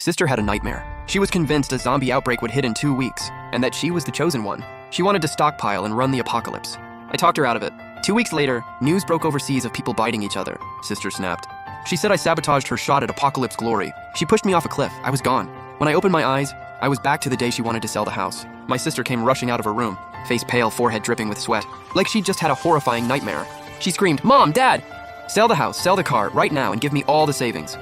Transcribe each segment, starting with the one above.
Sister had a nightmare. She was convinced a zombie outbreak would hit in 2 weeks, and that she was the chosen one. She wanted to stockpile and run the apocalypse. I talked her out of it. 2 weeks later, news broke overseas of people biting each other. Sister snapped. She said I sabotaged her shot at apocalypse glory. She pushed me off a cliff. I was gone. When I opened my eyes, I was back to the day she wanted to sell the house. My sister came rushing out of her room, face pale, forehead dripping with sweat, like she'd just had a horrifying nightmare. She screamed, "Mom, Dad! Sell the house, sell the car, right now, and give me all the savings."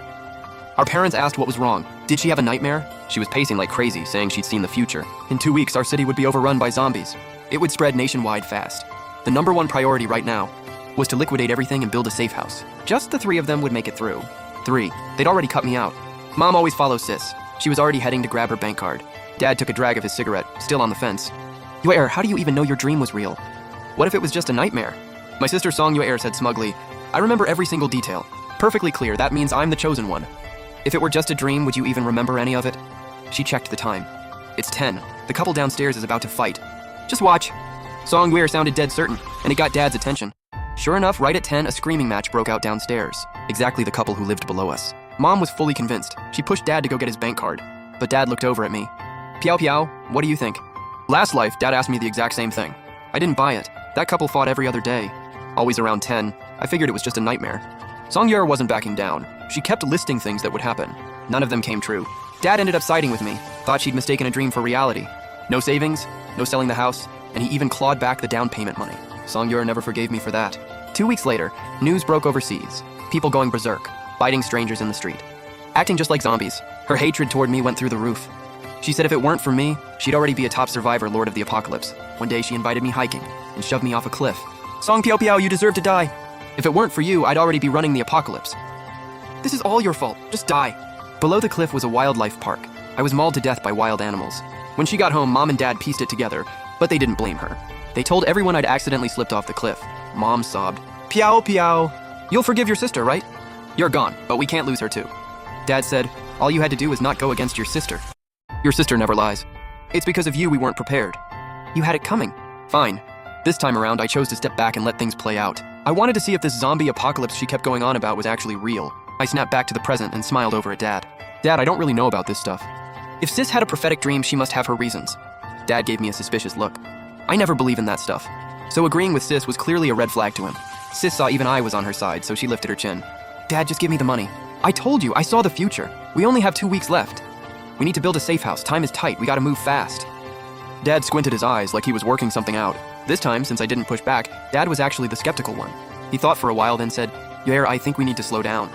Our parents asked what was wrong. Did she have a nightmare? She was pacing like crazy, saying she'd seen the future. In 2 weeks, our city would be overrun by zombies. It would spread nationwide fast. The number one priority right now was to liquidate everything and build a safe house. Just the 3 of them would make it through. 3. They'd already cut me out. Mom always follows sis. She was already heading to grab her bank card. Dad took a drag of his cigarette, still on the fence. "Yuer, how do you even know your dream was real? What if it was just a nightmare?" My sister Song Yuer said smugly, "I remember every single detail. Perfectly clear, that means I'm the chosen one. If it were just a dream, would you even remember any of it?" She checked the time. "It's 10. The couple downstairs is about to fight. Just watch." Song Yuer sounded dead certain, and it got Dad's attention. Sure enough, right at 10, a screaming match broke out downstairs. Exactly the couple who lived below us. Mom was fully convinced. She pushed Dad to go get his bank card. But Dad looked over at me. "Piao Piao, what do you think?" Last life, Dad asked me the exact same thing. I didn't buy it. That couple fought every other day. Always around 10. I figured it was just a nightmare. Song Yuer wasn't backing down. She kept listing things that would happen. None of them came true. Dad ended up siding with me. Thought she'd mistaken a dream for reality. No savings, no selling the house, and he even clawed back the down payment money. Song Yuer never forgave me for that. 2 weeks later, news broke overseas. People going berserk, biting strangers in the street. Acting just like zombies. Her hatred toward me went through the roof. She said if it weren't for me, she'd already be a top survivor, Lord of the Apocalypse. One day she invited me hiking and shoved me off a cliff. "Song Piao Piao, you deserve to die. If it weren't for you, I'd already be running the apocalypse. This is all your fault. Just die." Below the cliff was a wildlife park. I was mauled to death by wild animals. When she got home, Mom and Dad pieced it together, but they didn't blame her. They told everyone I'd accidentally slipped off the cliff. Mom sobbed. "Piao Piao, you'll forgive your sister, right? You're gone, but we can't lose her too." Dad said, "All you had to do was not go against your sister. Your sister never lies. It's because of you we weren't prepared. You had it coming." Fine. This time around, I chose to step back and let things play out. I wanted to see if this zombie apocalypse she kept going on about was actually real. I snapped back to the present and smiled over at Dad. "Dad, I don't really know about this stuff. If Sis had a prophetic dream, she must have her reasons." Dad gave me a suspicious look. I never believe in that stuff. So agreeing with Sis was clearly a red flag to him. Sis saw even I was on her side, so she lifted her chin. "Dad, just give me the money. I told you, I saw the future. We only have 2 weeks left. We need to build a safe house. Time is tight. We gotta move fast." Dad squinted his eyes like he was working something out. This time, since I didn't push back, Dad was actually the skeptical one. He thought for a while, then said, "Yuer, I think we need to slow down.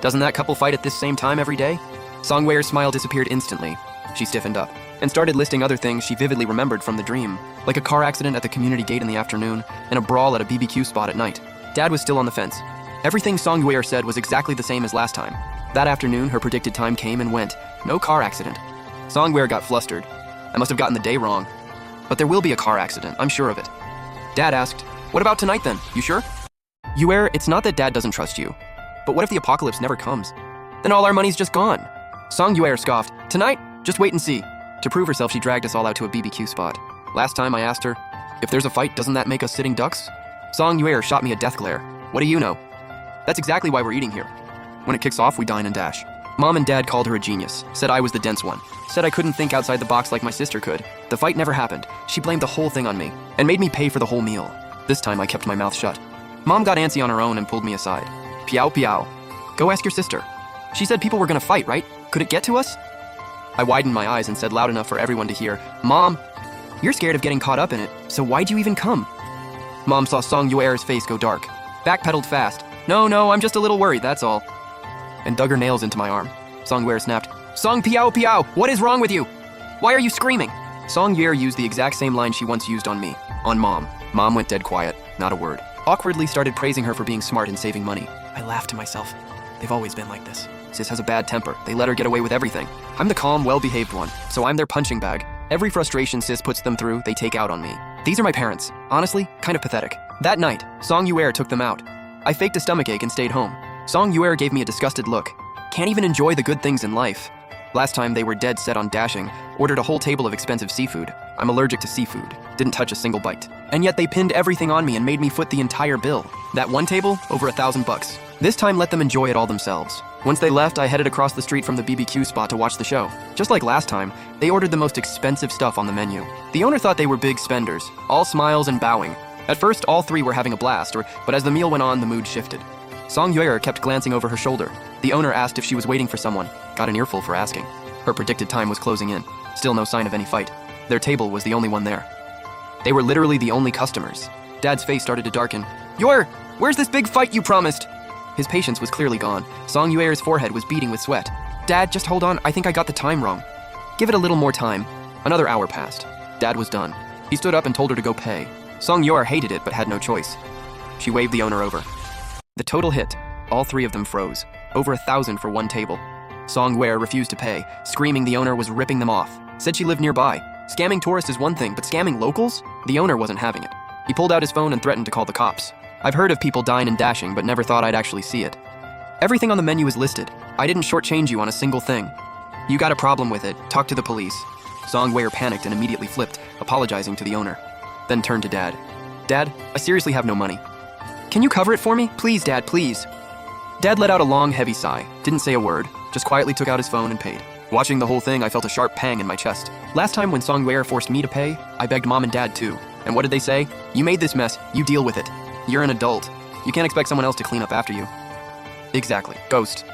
Doesn't that couple fight at this same time every day?" Song Yuer's smile disappeared instantly. She stiffened up and started listing other things she vividly remembered from the dream, like a car accident at the community gate in the afternoon and a brawl at a BBQ spot at night. Dad was still on the fence. Everything Song Yuer said was exactly the same as last time. That afternoon, her predicted time came and went. No car accident. Song Yuer got flustered. I must have gotten the day wrong. But there will be a car accident, I'm sure of it. Dad asked, "What about tonight then? You sure?" "Yuer, it's not that Dad doesn't trust you. But what if the apocalypse never comes? Then all our money's just gone." Song Yuer scoffed. "Tonight? Just wait and see." To prove herself, she dragged us all out to a BBQ spot. Last time I asked her, "If there's a fight, doesn't that make us sitting ducks?" Song Yuer shot me a death glare. "What do you know?" "That's exactly why we're eating here. When it kicks off, we dine and dash." Mom and Dad called her a genius, said I was the dense one, said I couldn't think outside the box like my sister could. The fight never happened. She blamed the whole thing on me, and made me pay for the whole meal. This time I kept my mouth shut. Mom got antsy on her own and pulled me aside. "Piao Piao, go ask your sister. She said people were gonna fight, right? Could it get to us?" I widened my eyes and said loud enough for everyone to hear, "Mom, you're scared of getting caught up in it, so why'd you even come?" Mom saw Song Yuer's face go dark, backpedaled fast. No, I'm just a little worried, that's all," and dug her nails into my arm. Song Yuer snapped, "Song Piao Piao, what is wrong with you? Why are you screaming?" Song Yuer used the exact same line she once used on me, on Mom. Mom went dead quiet, not a word. Awkwardly started praising her for being smart and saving money. I laughed to myself. They've always been like this. Sis has a bad temper. They let her get away with everything. I'm the calm, well-behaved one, so I'm their punching bag. Every frustration Sis puts them through, they take out on me. These are my parents. Honestly, kind of pathetic. That night, Song Yuer took them out. I faked a stomachache and stayed home. Song Yuer gave me a disgusted look. Can't even enjoy the good things in life. Last time they were dead set on dashing, ordered a whole table of expensive seafood. I'm allergic to seafood. Didn't touch a single bite. And yet they pinned everything on me and made me foot the entire bill. That one table, over $1,000 bucks. This time let them enjoy it all themselves. Once they left, I headed across the street from the BBQ spot to watch the show. Just like last time, they ordered the most expensive stuff on the menu. The owner thought they were big spenders, all smiles and bowing. At first, all three were having a blast, but as the meal went on, the mood shifted. Song Yuer kept glancing over her shoulder. The owner asked if she was waiting for someone. Got an earful for asking. Her predicted time was closing in. Still no sign of any fight. Their table was the only one there. They were literally the only customers. Dad's face started to darken. Yuer, where's this big fight you promised? His patience was clearly gone. Song Yuer's forehead was beating with sweat. Dad, just hold on. I think I got the time wrong. Give it a little more time. Another hour passed. Dad was done. He stood up and told her to go pay. Song Yuer hated it but had no choice. She waved the owner over. The total hit. All three of them froze. Over 1,000 for one table. Song Yuer refused to pay, screaming the owner was ripping them off. Said she lived nearby. Scamming tourists is one thing, but scamming locals? The owner wasn't having it. He pulled out his phone and threatened to call the cops. I've heard of people dying and dashing, but never thought I'd actually see it. Everything on the menu is listed. I didn't shortchange you on a single thing. You got a problem with it, talk to the police. Song Yuer panicked and immediately flipped, apologizing to the owner. Then turned to Dad. Dad, I seriously have no money. Can you cover it for me? Please, Dad, please. Dad let out a long, heavy sigh, didn't say a word, just quietly took out his phone and paid. Watching the whole thing, I felt a sharp pang in my chest. Last time when Song Yuer forced me to pay, I begged Mom and Dad too. And what did they say? You made this mess, you deal with it. You're an adult. You can't expect someone else to clean up after you. Exactly. Ghost.